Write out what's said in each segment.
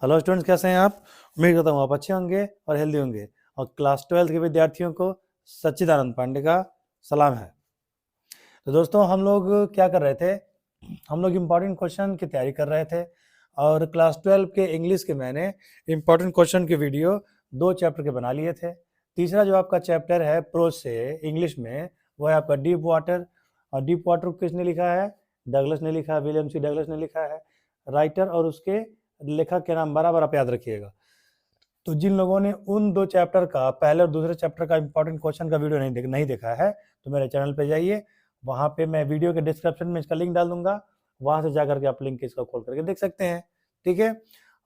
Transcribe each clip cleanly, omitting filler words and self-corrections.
Hello students, कैसे हैं आप? उम्मीद करता हूँ आप अच्छे होंगे और हेल्दी होंगे। और क्लास 12 के विद्यार्थियों को सच्चिदानंद पांडे का सलाम है। तो दोस्तों, हम लोग क्या कर रहे थे? हम लोग इम्पॉर्टेंट क्वेश्चन की तैयारी कर रहे थे और क्लास 12 के इंग्लिश के मैंने इम्पॉर्टेंट क्वेश्चन की वीडियो 2 चैप्टर के बना लिए थे। तीसरा जो आपका चैप्टर है प्रोज से इंग्लिश में, वो है आपका डीप वाटर। और डीप वाटर किसने लिखा है? डगलस ने लिखा है, विलियम सी डगलस ने लिखा है। राइटर और उसके लेखक के नाम बराबर आप याद रखिएगा। तो जिन लोगों ने उन 2 चैप्टर का, पहले और दूसरे चैप्टर का इंपॉर्टेंट क्वेश्चन का वीडियो नहीं देखा है, तो मेरे चैनल पे जाइए। वहाँ पे मैं वीडियो के डिस्क्रिप्शन में इसका लिंक डाल दूंगा, वहाँ से जाकर के आप लिंक इसका खोल करके देख सकते हैं। ठीक है।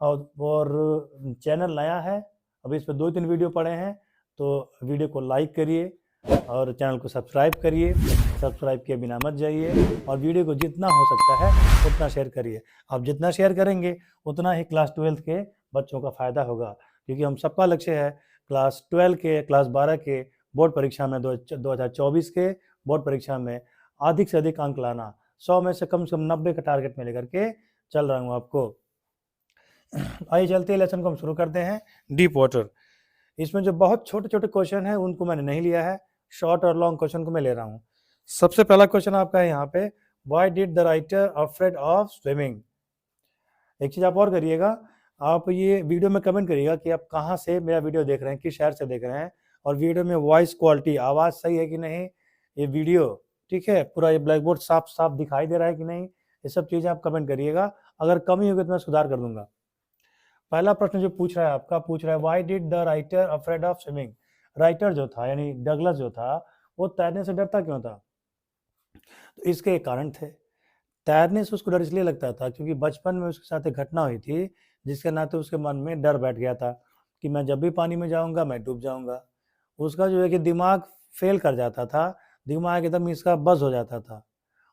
और चैनल नया है, अभी इस पर 2-3 वीडियो पड़े हैं, तो वीडियो को लाइक करिए और चैनल को सब्सक्राइब करिए। सब्सक्राइब किए बिना मत जाइए और वीडियो को जितना हो सकता है उतना शेयर करिए। आप जितना शेयर करेंगे उतना ही क्लास 12 के बच्चों का फायदा होगा, क्योंकि हम सबका लक्ष्य है क्लास 12 के, क्लास 12 के बोर्ड परीक्षा में 2024 के बोर्ड परीक्षा में अधिक से अधिक अंक लाना। 100 में से कम 90 का टारगेट में लेकर के चल रहा हूँ आपको। आइए चलते हैं, लेसन को हम शुरू करते हैं। डीप वाटर, इसमें जो बहुत छोटे छोटे क्वेश्चन है उनको मैंने नहीं लिया है, शॉर्ट और लॉन्ग क्वेश्चन को मैं ले रहा हूँ। सबसे पहला क्वेश्चन आपका है यहाँ पे, why did the writer afraid of swimming. एक चीज आप और करिएगा, आप ये वीडियो में कमेंट करिएगा कि आप कहाँ से मेरा वीडियो देख रहे हैं, किस शहर से देख रहे हैं, और वीडियो में वॉइस क्वालिटी, आवाज सही है कि नहीं, ये वीडियो ठीक है, पूरा ये ब्लैक बोर्ड साफ साफ दिखाई दे रहा है कि नहीं, ये सब चीजें आप कमेंट करिएगा। अगर कमी होगी तो मैं सुधार कर दूंगा। पहला प्रश्न जो पूछ रहा है आपका, पूछ रहा है why did the writer afraid of swimming. Writer जो था यानी डगलस जो था, वो तैरने से डरता क्यों था? तो इसके एक कारण थे। तैरने से उसको डर इसलिए लगता था क्योंकि बचपन में उसके साथ एक घटना हुई थी जिसके नाते उसके मन में डर बैठ गया था कि मैं जब भी पानी में जाऊंगा मैं डूब जाऊंगा। उसका जो है कि दिमाग फेल कर जाता था, दिमाग एकदम इसका बस हो जाता था,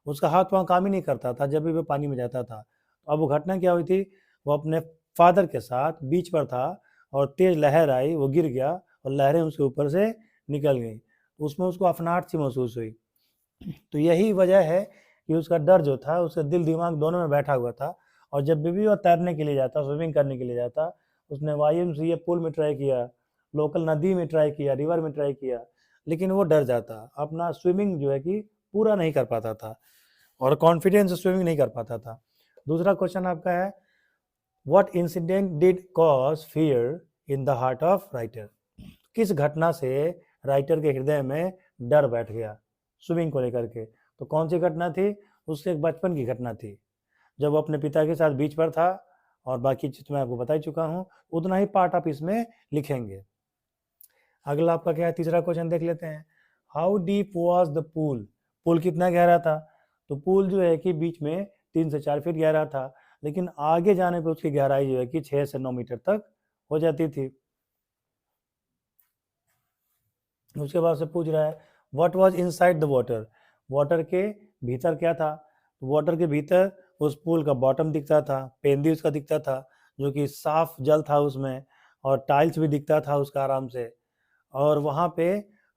उसका हाथ पांव काम ही नहीं करता था जब भी वो पानी में जाता था। अब वो घटना क्या हुई थी, वो अपने फादर के साथ बीच पर था और तेज लहर आई, वो गिर गया और लहरें उसके ऊपर से निकल गई। उसमें उसको अफनाहट सी महसूस हुई। तो यही वजह है कि उसका डर जो था, उसका दिल दिमाग दोनों में बैठा हुआ था। और जब भी वो तैरने के लिए जाता, स्विमिंग करने के लिए जाता, उसने YMCA पूल में ट्राई किया, लोकल नदी में ट्राई किया, रिवर में ट्राई किया, लेकिन वो डर जाता, अपना स्विमिंग जो है कि पूरा नहीं कर पाता था और कॉन्फिडेंस स्विमिंग नहीं कर पाता था। दूसरा क्वेश्चन आपका है, what incident did cause fear in the heart of writer. किस घटना से राइटर के हृदय में डर बैठ गया स्विमिंग को लेकर के? तो कौन सी घटना थी? उसके एक बचपन की घटना थी, जब वो अपने पिता के साथ बीच पर था। और बाकी चीज मैं आपको बता ही चुका हूँ, उतना ही पार्ट आप इसमें लिखेंगे। अगला आपका क्या है, तीसरा क्वेश्चन देख लेते हैं। How deep was the pool. Pool कितना गहरा था? तो पूल जो है कि बीच में 3 से 4 फीट गहरा था, लेकिन आगे जाने पर उसकी गहराई जो है कि 6 से 9 मीटर तक हो जाती थी। उसके बाद से पूछ रहा है, what was inside the water. Water के भीतर क्या था? वाटर के भीतर उस पूल का बॉटम दिखता था, पेंदी उसका दिखता था जो कि साफ जल था उसमें, और टाइल्स भी दिखता था उसका आराम से। और वहाँ पे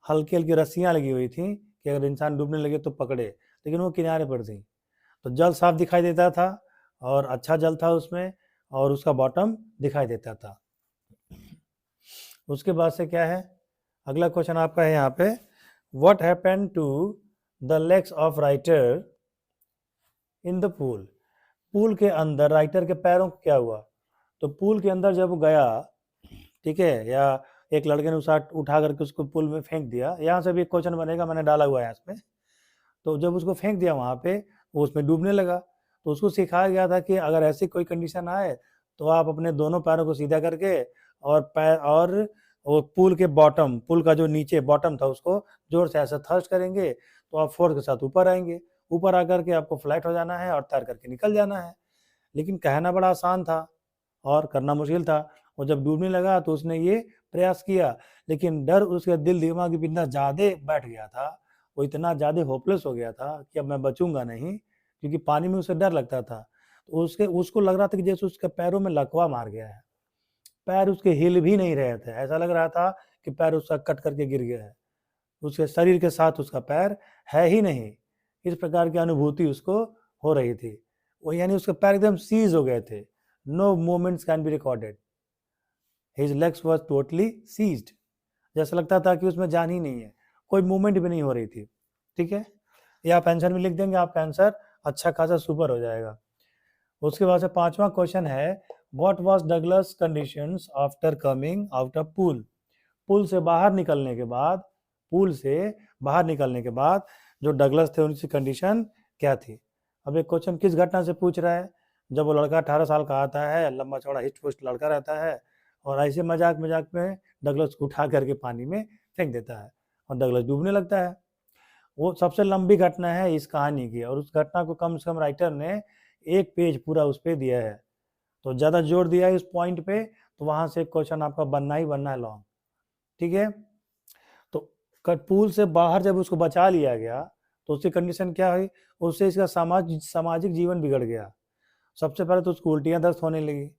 हल्की हल्की रस्सियाँ लगी हुई थी कि अगर इंसान डूबने लगे तो पकड़े, लेकिन वो किनारे पर थी। तो जल साफ दिखाई देता था और अच्छा जल था उसमें, और उसका बॉटम दिखाई देता था। उसके बाद से क्या है, अगला क्वेश्चन आपका है यहाँ पे, what happened to the legs of writer in the pool. Pool के अंदर राइटर के पैरों को क्या हुआ? तो पूल के अंदर जब वो गया, ठीक है, या एक लड़के ने उठा करके उसको पूल में फेंक दिया, यहाँ से भी एक क्वेश्चन बनेगा, मैंने डाला हुआ है इसमें। तो जब उसको फेंक दिया वहाँ पे, वो उसमें डूबने लगा। तो उसको सिखाया गया था कि अगर ऐसी कोई कंडीशन आए तो आप अपने दोनों पैरों को सीधा करके और पैर और वो पूल के बॉटम, पूल का जो नीचे बॉटम था उसको जोर से ऐसा थर्स्ट करेंगे तो आप फोर्स के साथ ऊपर आएंगे। ऊपर आकर के आपको फ्लैट हो जाना है और तैर करके निकल जाना है। लेकिन कहना बड़ा आसान था और करना मुश्किल था। और जब डूबने लगा तो उसने ये प्रयास किया, लेकिन डर उसके दिल दिमाग में इतना ज़्यादा बैठ गया था, वो इतना ज़्यादा होपलेस हो गया था कि अब मैं बचूंगा नहीं, क्योंकि पानी में उसे डर लगता था। तो उसको लग रहा था कि जैसे उसके पैरों में लकवा मार गया है, पैर उसके हिल भी नहीं रहे थे, ऐसा लग रहा था कि पैर उसका कट करके गिर गया है, उसके शरीर के साथ उसका पैर है ही नहीं। इस प्रकार की अनुभूति उसको हो रही थी। वो यानी उसके पैर एकदम सीज हो गए थे, no movements can be recorded, his legs was totally seized, जैसा लगता था कि उसमें जान ही नहीं है, कोई मूवमेंट भी नहीं हो रही थी। ठीक है, ये आप आंसर में लिख देंगे, आपका आंसर अच्छा खासा सुपर हो जाएगा। उसके बाद से 5वां क्वेश्चन है, what was Douglas conditions after coming out of pool. Pool से बाहर निकलने के बाद, पूल से बाहर निकलने के बाद जो डगलस थे उनकी कंडीशन क्या थी। अब एक क्वेश्चन किस घटना से पूछ रहा है, जब वो लड़का 18 साल का आता है, लंबा चौड़ा हिस्ट पुस्ट लड़का रहता है, और ऐसे मजाक मजाक में डगलस को उठा करके पानी में फेंक देता है और डगलस डूबने लगता है। वो सबसे लंबी घटना है इस कहानी की, और उस घटना को कम से कम राइटर ने 1 पेज पूरा उस पर दिया है, तो ज़्यादा जोर दिया है इस पॉइंट पे, तो वहाँ से क्वेश्चन आपका बनना ही बनना है लॉन्ग। ठीक है, तो पूल से बाहर जब उसको बचा लिया गया तो उसकी कंडीशन क्या हुई, उससे इसका सामाजिक जीवन बिगड़ गया। सबसे पहले तो उसको उल्टियाँ दस्त होने लगी,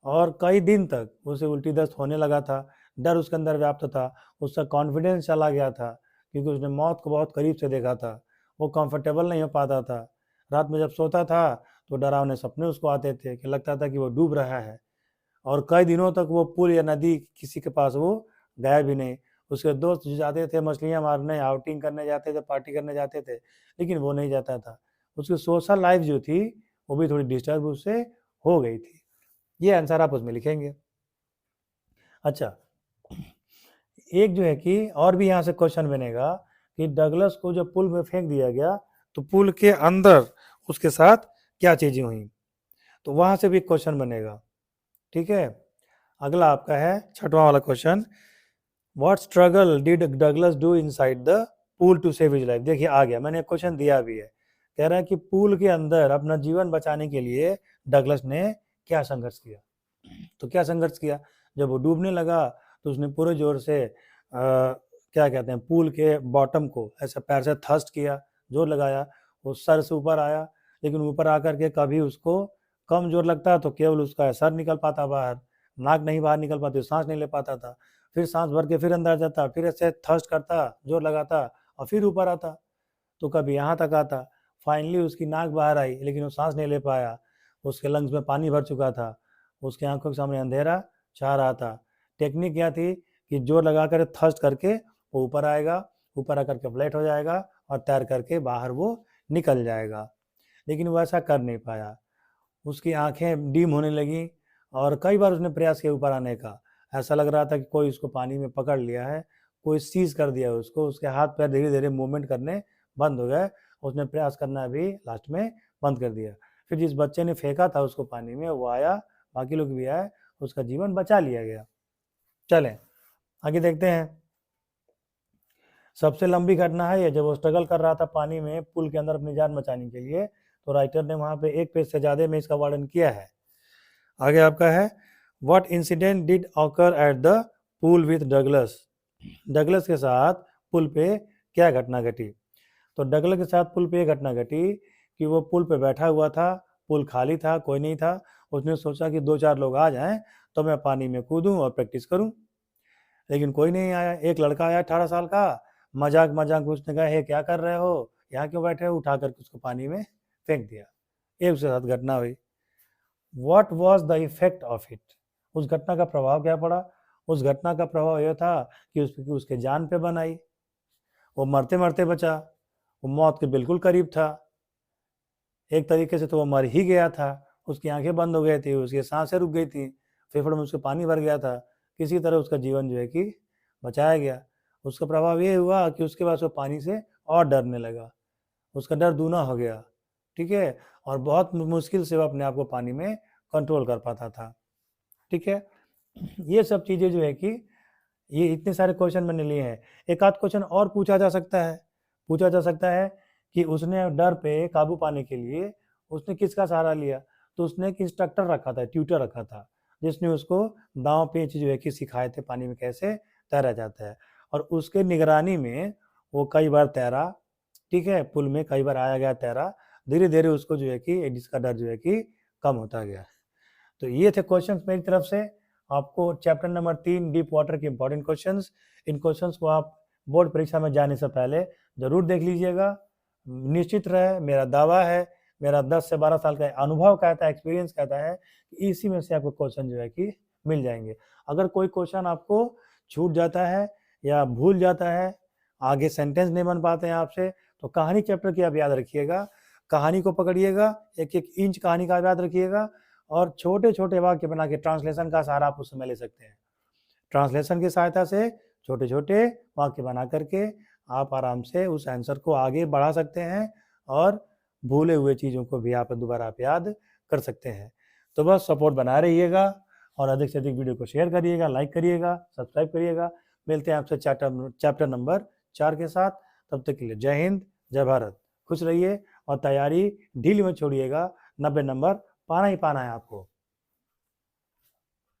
और कई दिन तक उसे उल्टी दस्त होने लगा था, डर उसके अंदर व्याप्त था, उसका कॉन्फिडेंस चला गया था, क्योंकि उसने मौत को बहुत करीब से देखा था, वो कंफर्टेबल नहीं हो पाता था। रात में जब सोता था तो डरावने सपने उसको आते थे कि लगता था कि वो डूब रहा है, और कई दिनों तक वो पुल या नदी किसी के पास वो गया भी नहीं। उसके दोस्त जाते थे मछलियाँ मारने, आउटिंग करने जाते थे, पार्टी करने जाते थे, लेकिन वो नहीं जाता था। उसकी सोशल लाइफ जो थी वो भी थोड़ी डिस्टर्ब उससे हो गई थी। ये आंसर आप उसमें लिखेंगे। अच्छा, एक जो है कि और भी यहाँ से क्वेश्चन बनेगा कि डगलस को जब पुल में फेंक दिया गया तो पुल के अंदर उसके साथ क्या चीजें हुई, तो वहां से भी क्वेश्चन बनेगा। ठीक है, अगला आपका है 6वां वाला question, what struggle did Douglas do inside the pool to save his life. देखिए आ गया, मैंने क्वेश्चन दिया भी है, कह रहा है कि पूल के अंदर अपना जीवन बचाने के लिए डगलस ने क्या संघर्ष किया। तो क्या संघर्ष किया, जब वो डूबने लगा तो उसने पूरे जोर से क्या कहते हैं, पूल के बॉटम को ऐसा पैर से थ्रस्ट किया, जोर लगाया, वो सर से ऊपर आया, लेकिन ऊपर आकर के कभी उसको कम जोर लगता तो केवल उसका सर निकल पाता बाहर, नाक नहीं बाहर निकल पाती, सांस नहीं ले पाता था, फिर सांस भर के फिर अंदर जाता, फिर ऐसे थ्रस्ट करता, जोर लगाता और फिर ऊपर आता, तो कभी यहाँ तक आता। फाइनली उसकी नाक बाहर आई, लेकिन वो सांस नहीं ले पाया, उसके लंग्स में पानी भर चुका था, उसकी आंखों के सामने अंधेरा छा रहा था। टेक्निक क्या थी कि जोर लगाकर थ्रस्ट करके वो ऊपर आएगा, ऊपर आकर के फ्लैट हो जाएगा और तैर करके बाहर वो निकल जाएगा, लेकिन वो ऐसा कर नहीं पाया। उसकी आंखें डीम होने लगी और कई बार उसने प्रयास किया ऊपर आने का, ऐसा लग रहा था कि कोई उसको पानी में पकड़ लिया है, कोई सीज कर दिया उसको, उसके हाथ पैर धीरे धीरे मूवमेंट करने बंद हो गए, उसने प्रयास करना भी लास्ट में बंद कर दिया। फिर जिस बच्चे ने फेंका था उसको पानी में वो आया, बाकी लोग भी आए, उसका जीवन बचा लिया गया। चलें आगे देखते हैं। सबसे लंबी घटना है ये, जब वो स्ट्रगल कर रहा था पानी में पुल के अंदर अपनी जान बचाने के लिए, तो राइटर ने वहां पे 1 पेज से ज़्यादा में इसका वर्णन किया है। आगे आपका है, what incident did occur at the pool with Douglas. Douglas के साथ पुल पे क्या घटना घटी। तो डगलस के साथ पुल पे घटना घटी कि वो पुल पे बैठा हुआ था, पुल खाली था, कोई नहीं था, उसने सोचा कि 2-4 लोग आ जाएं तो मैं पानी में कूदूं और प्रैक्टिस करूं, लेकिन कोई नहीं आया। एक लड़का आया 18 साल का, मजाक मजाक में उसने कहा, हे क्या कर रहे हो, यहाँ क्यों बैठे हो, उठा करके उसको पानी में फेंक दिया। एक उसके साथ घटना हुई। What was the effect of it, उस घटना का प्रभाव क्या पड़ा। उस घटना का प्रभाव यह था कि उसके जान पे बन आई, वो मरते मरते बचा, वो मौत के बिल्कुल करीब था, एक तरीके से तो वो मर ही गया था, उसकी आंखें बंद हो गई थी, उसकी सांसें रुक गई थी, फेफड़ों में उसके पानी भर गया था, किसी तरह उसका जीवन जो है कि बचाया गया। उसका प्रभाव ये हुआ कि उसके बाद वो पानी से और डरने लगा, उसका डर दूना हो गया। ठीक है, और बहुत मुश्किल से वो अपने आप को पानी में कंट्रोल कर पाता था। ठीक है, ये सब चीज़ें जो है कि ये इतने सारे क्वेश्चन मैंने लिए हैं। एक आध क्वेश्चन और पूछा जा सकता है कि उसने डर पे काबू पाने के लिए उसने किसका सहारा लिया। तो उसने एक इंस्ट्रक्टर रखा था, ट्यूटर रखा था, जिसने उसको दांव पेच जो है कि सिखाए थे पानी में कैसे तैरा जाता है, और उसके निगरानी में वो कई बार तैरा। ठीक है, पुल में कई बार आया गया, तैरा, धीरे धीरे उसको जो है कि जिसका डर जो है कि कम होता गया। तो ये थे क्वेश्चंस मेरी तरफ से। आपको चैप्टर नंबर 3 डीप वाटर के इंपॉर्टेंट क्वेश्चंस, इन क्वेश्चंस को आप बोर्ड परीक्षा में जाने से पहले जरूर देख लीजिएगा। निश्चित रहे, मेरा दावा है मेरा 10 से 12 साल का अनुभव कहता है, एक्सपीरियंस कहता है कि इसी में से आपको क्वेश्चन जो है कि मिल जाएंगे। अगर कोई क्वेश्चन आपको छूट जाता है या भूल जाता है, आगे सेंटेंस नहीं बन पाते हैं आपसे, तो कहानी चैप्टर की आप याद रखिएगा, कहानी को पकड़िएगा, एक एक इंच कहानी का याद रखिएगा और छोटे छोटे वाक्य बना के ट्रांसलेशन का सहारा आप उस समय ले सकते हैं। ट्रांसलेशन की सहायता से छोटे छोटे वाक्य बना करके आप आराम से उस आंसर को आगे बढ़ा सकते हैं और भूले हुए चीज़ों को भी आप दोबारा आप याद कर सकते हैं। तो बस सपोर्ट बनाए रहिएगा और अधिक से अधिक वीडियो को शेयर करिएगा, लाइक करिएगा, सब्सक्राइब करिएगा। मिलते हैं आपसे चैप्टर नंबर 4 के साथ। तब तक के लिए जय हिंद, जय भारत। खुश रहिए और तैयारी ढीली मत छोड़िएगा, 90 नंबर पाना ही पाना है आपको।